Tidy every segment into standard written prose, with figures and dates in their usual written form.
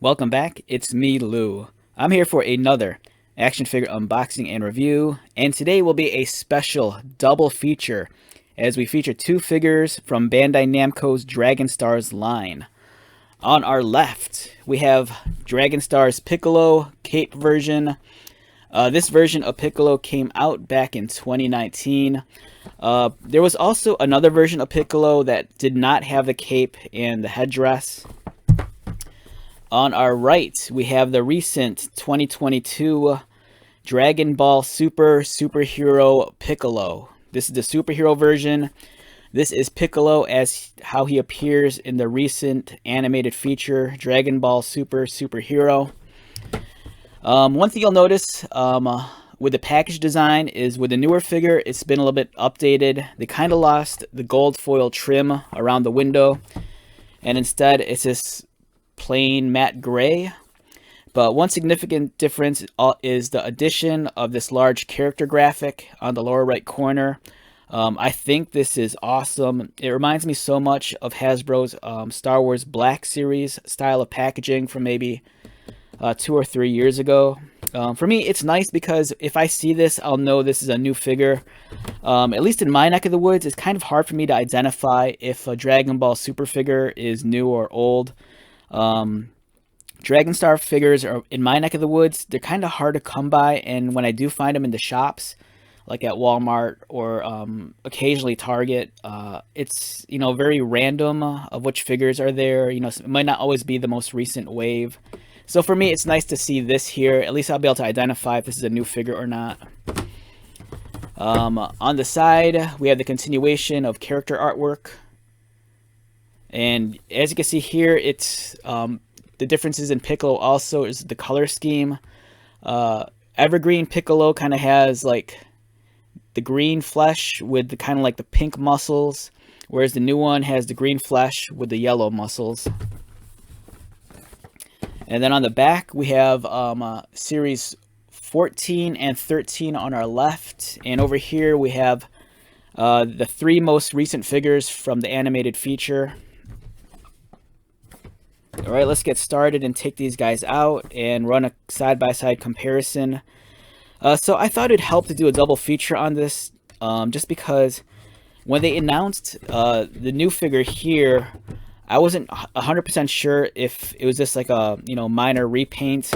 Welcome back, it's me, Lou. I'm here for another action figure unboxing and review, and today will be a special double feature as we feature two figures from Bandai Namco's Dragon Stars line. On our left, we have Dragon Stars Piccolo Cape version. This version of Piccolo came out back in 2019. There was also another version of Piccolo that did not have the cape and the headdress. On our right, we have the recent 2022 Dragon Ball Superhero Piccolo. This is the superhero version. This is Piccolo as how he appears in the recent animated feature, Dragon Ball Superhero. One thing you'll notice with the package design is with the newer figure, it's been a little bit updated. They kind of lost the gold foil trim around the window, and instead it's this plain matte gray. But one significant difference is the addition of this large character graphic on the lower right corner. I think this is awesome. It reminds me so much of Hasbro's Star Wars Black Series style of packaging from maybe 2 or 3 years ago. For me, it's nice because if I see this, I'll know this is a new figure. At least in my neck of the woods, it's kind of hard for me to identify if a Dragon Ball Super figure is new or old. Dragon Star figures are in my neck of the woods. They're kind of hard to come by, and when I do find them in the shops, like at Walmart or occasionally Target, it's very random of which figures are there. It might not always be the most recent wave. So for me, it's nice to see this here. At least I'll be able to identify if this is a new figure or not. On the side, we have the continuation of character artwork. And as you can see here, it's the differences in Piccolo also is the color scheme. Evergreen Piccolo kind of has like the green flesh with the kind of like the pink muscles, whereas the new one has the green flesh with the yellow muscles. And then on the back, we have series 14 and 13 on our left. And over here, we have the 3 most recent figures from the animated feature. All right, let's get started and take these guys out and run a side-by-side comparison. So I thought it'd help to do a double feature on this, just because when they announced the new figure here, I wasn't 100% sure if it was just like a minor repaint,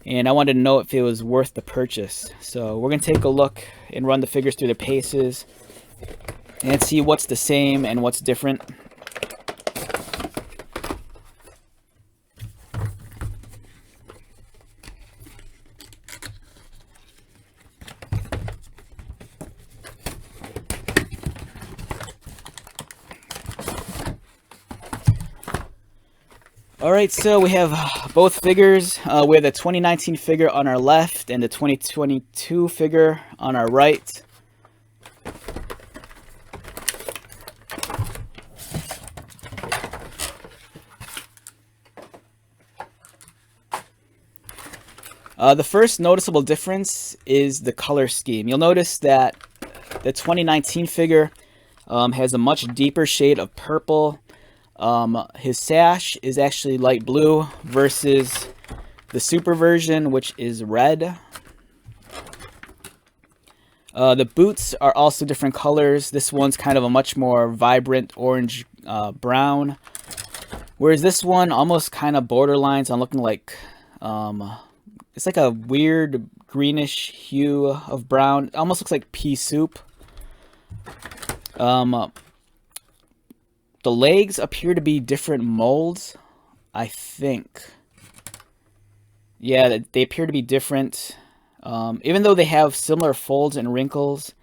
and I wanted to know if it was worth the purchase. So we're gonna take a look and run the figures through the paces and see what's the same and what's different. Alright, so we have both figures. We have the 2019 figure on our left and the 2022 figure on our right. The first noticeable difference is the color scheme. You'll notice that the 2019 figure has a much deeper shade of purple. His sash is actually light blue versus the super version, which is red. The boots are also different colors. This one's kind of a much more vibrant orange brown, whereas this one almost kind of borderlines on looking like it's like a weird greenish hue of brown. It almost looks like pea soup. The legs appear to be different molds, I think. Yeah, they appear to be different. Even though they have similar folds and wrinkles,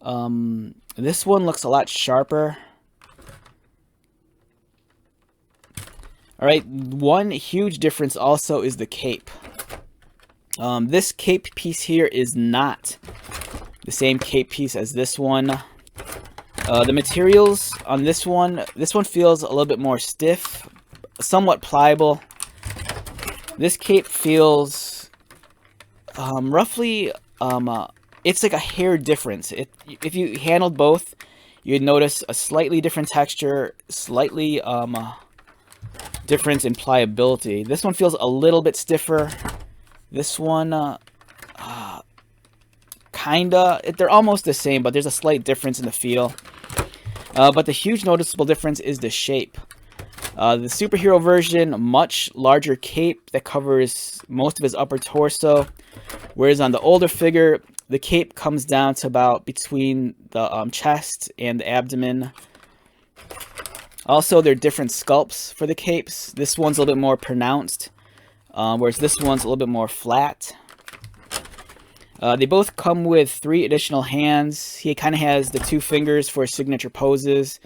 this one looks a lot sharper. Alright, one huge difference also is the cape. This cape piece here is not the same cape piece as this one. The materials on this one feels a little bit more stiff, somewhat pliable. This cape feels roughly, it's like a hair difference. If you handled both, you'd notice a slightly different texture, slightly difference in pliability. This one feels a little bit stiffer. This one, kinda. They're almost the same, but there's a slight difference in the feel. But the huge noticeable difference is the shape. The superhero version, much larger cape that covers most of his upper torso, whereas on the older figure, the cape comes down to about between the chest and the abdomen. Also, there are different sculpts for the capes. This one's a little bit more pronounced, whereas this one's a little bit more flat. They both come with 3 additional hands. He kind of has the 2 fingers for signature poses,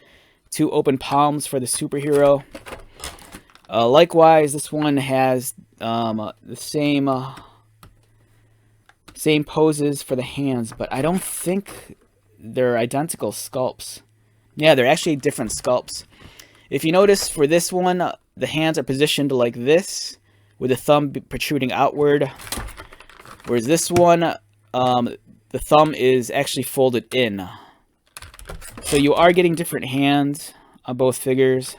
2 open palms for the superhero. Likewise, this one has the same poses for the hands, but I don't think they're identical sculpts. Yeah, they're actually different sculpts. If you notice, for this one, the hands are positioned like this, with the thumb protruding outward, whereas this one, the thumb is actually folded in. So you are getting different hands on both figures.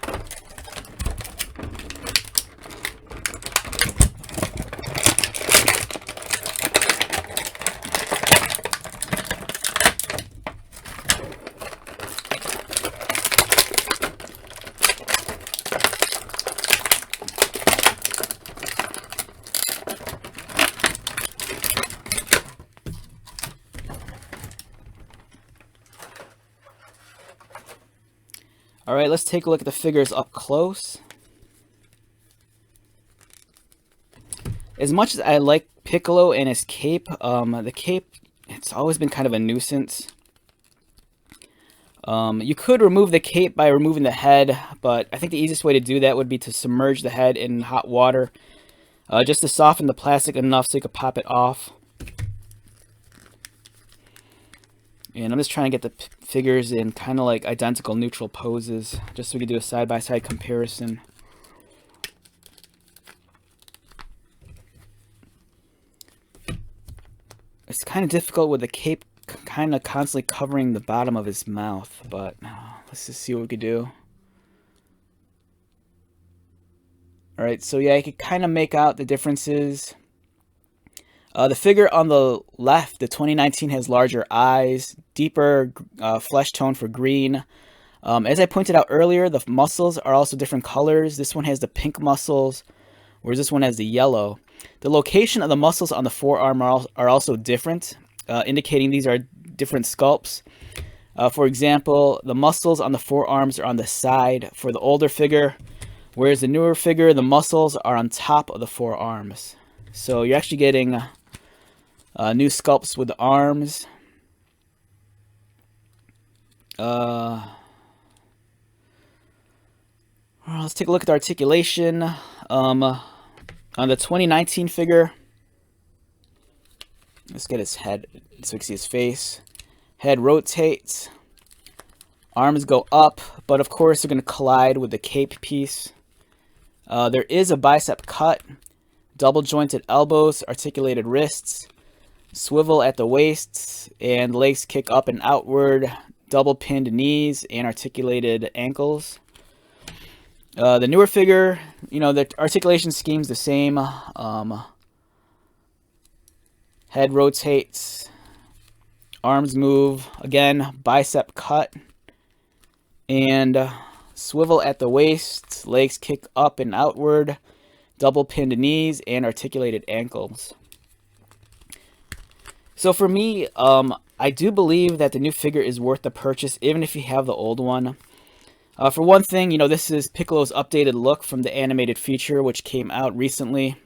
Alright, let's take a look at the figures up close. As much as I like Piccolo and his cape, the cape, it's always been kind of a nuisance. You could remove the cape by removing the head, but I think the easiest way to do that would be to submerge the head in hot water, just to soften the plastic enough so you could pop it off. And I'm just trying to get the figures in kind of like identical neutral poses, just so we can do a side-by-side comparison. It's kind of difficult with the cape kind of constantly covering the bottom of his mouth, but let's just see what we could do. Alright, so yeah, I could kind of make out the differences. The figure on the left, the 2019, has larger eyes, deeper flesh tone for green. As I pointed out earlier, the muscles are also different colors. This one has the pink muscles, whereas this one has the yellow. The location of the muscles on the forearm are also different, indicating these are different sculpts. For example, the muscles on the forearms are on the side for the older figure, whereas the newer figure, the muscles are on top of the forearms. So you're actually getting new sculpts with the arms. Let's take a look at the articulation. On the 2019 figure, let's get his head so we can see his face. Head rotates. Arms go up, but of course they're going to collide with the cape piece. There is a bicep cut. Double jointed elbows, articulated wrists, swivel at the waist, and legs kick up and outward, double pinned knees, and articulated ankles. The newer figure, you know, the articulation scheme's the same. Head rotates, arms move, again, bicep cut, and swivel at the waist, legs kick up and outward, double pinned knees, and articulated ankles. So for me, I do believe that the new figure is worth the purchase, even if you have the old one. For one thing, you know, this is Piccolo's updated look from the animated feature, which came out recently.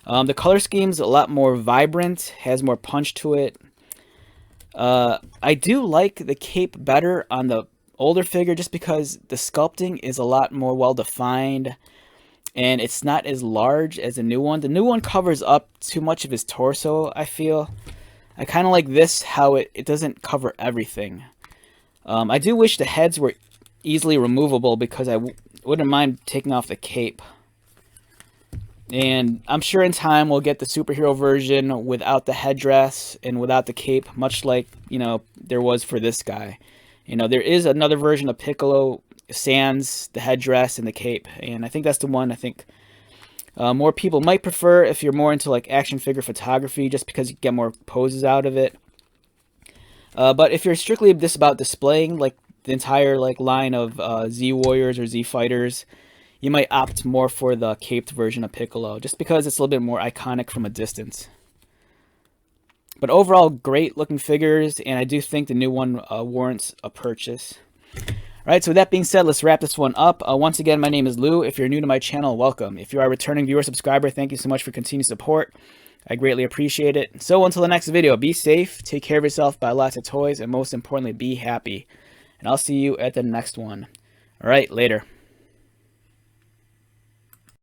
The color scheme's a lot more vibrant, has more punch to it. I do like the cape better on the older figure, just because the sculpting is a lot more well-defined, and it's not as large as the new one. The new one covers up too much of his torso, I feel. I kind of like this, how it doesn't cover everything. I do wish the heads were easily removable, because I wouldn't mind taking off the cape. And I'm sure in time we'll get the superhero version without the headdress and without the cape, much like, you know, there was for this guy. You know, there is another version of Piccolo sans the headdress and the cape, and I think that's the one I think more people might prefer if you're more into like action figure photography, just because you get more poses out of it. But if you're strictly just about displaying like the entire like line of Z Warriors or Z Fighters, you might opt more for the caped version of Piccolo, just because it's a little bit more iconic from a distance. But overall, great looking figures, and I do think the new one warrants a purchase. Alright, so with that being said, let's wrap this one up. Once again, my name is Lou. If you're new to my channel, welcome. If you are a returning viewer subscriber, thank you so much for continued support. I greatly appreciate it. So until the next video, be safe, take care of yourself, buy lots of toys, and most importantly, be happy. And I'll see you at the next one. Alright, later.